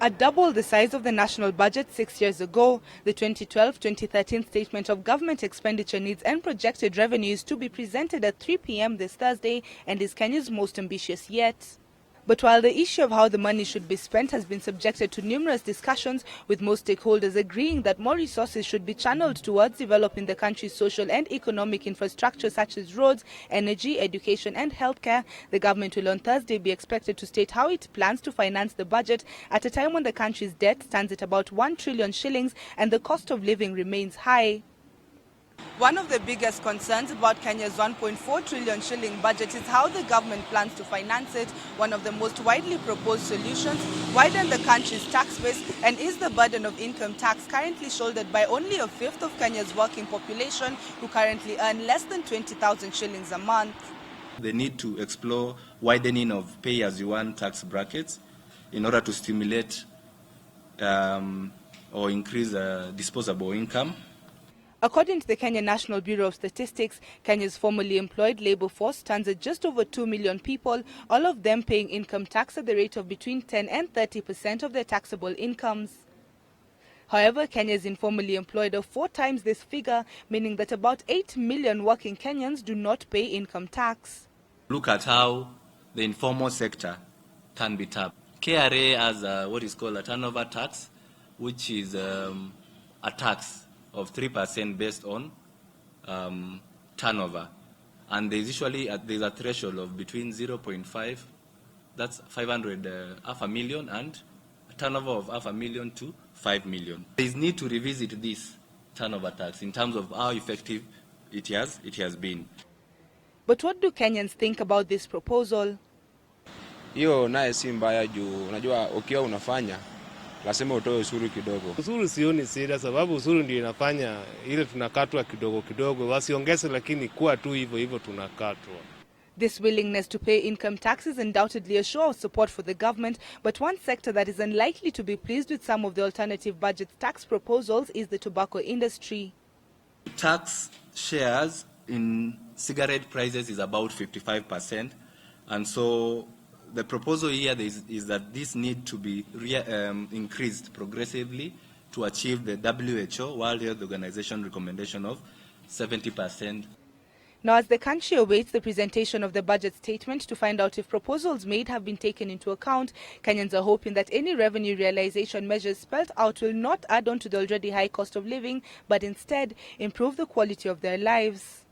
at double the size of the national budget 6 years ago. The 2012-2013 Statement of Government Expenditure Needs and Projected Revenues to be presented at 3 p.m. this Thursday and is Kenya's most ambitious yet. But while the issue of how the money should be spent has been subjected to numerous discussions, with most stakeholders agreeing that more resources should be channeled towards developing the country's social and economic infrastructure such as roads, energy, education and healthcare, the government will on Thursday be expected to state how it plans to finance the budget at a time when the country's debt stands at about 1 trillion shillings and the cost of living remains high. One of the biggest concerns about Kenya's 1.4 trillion shilling budget is how the government plans to finance it. One of the most widely proposed solutions, widen the country's tax base and ease the burden of income tax currently shouldered by only a fifth of Kenya's working population, who currently earn less than 20,000 shillings a month. They need to explore widening of pay-as-you-earn tax brackets in order to stimulate or increase disposable income. According to the Kenya National Bureau of Statistics, Kenya's formerly employed labor force stands at just over 2 million people, all of them paying income tax at the rate of between 10 and 30% of their taxable incomes. However, Kenya's informally employed are 4 times this figure, meaning that about 8 million working Kenyans do not pay income tax. Look at how the informal sector can be tapped. KRA has what is called a turnover tax, which is a tax of 3% based on turnover, and there's usually there's a threshold of between 0.5, that's 500, half a million, and a turnover of half a million to 5 million. There's need to revisit this turnover tax in terms of how effective it has been. But what do Kenyans think about this proposal? Hiyo naye si mbaya juu unajua ukiwa unafanya lazima utoe ushuru kidogo. Ushuru sioni shida sababu ushuru ndio inafanya ile tunakatwa kidogo kidogo, wasiongeze lakini kuwa tu hivyo hivyo tunakatwa. This willingness to pay income tax is undoubtedly a show of support for the government, but one sector that is unlikely to be pleased with some of the alternative budget tax proposals is the tobacco industry. Tax shares in cigarette prices is about 55%, and so the proposal here is that this need to be increased progressively to achieve the WHO, World Health Organization, recommendation of 70%. Now, as the country awaits the presentation of the budget statement to find out if proposals made have been taken into account, Kenyans are hoping that any revenue realization measures spelled out will not add on to the already high cost of living, but instead improve the quality of their lives.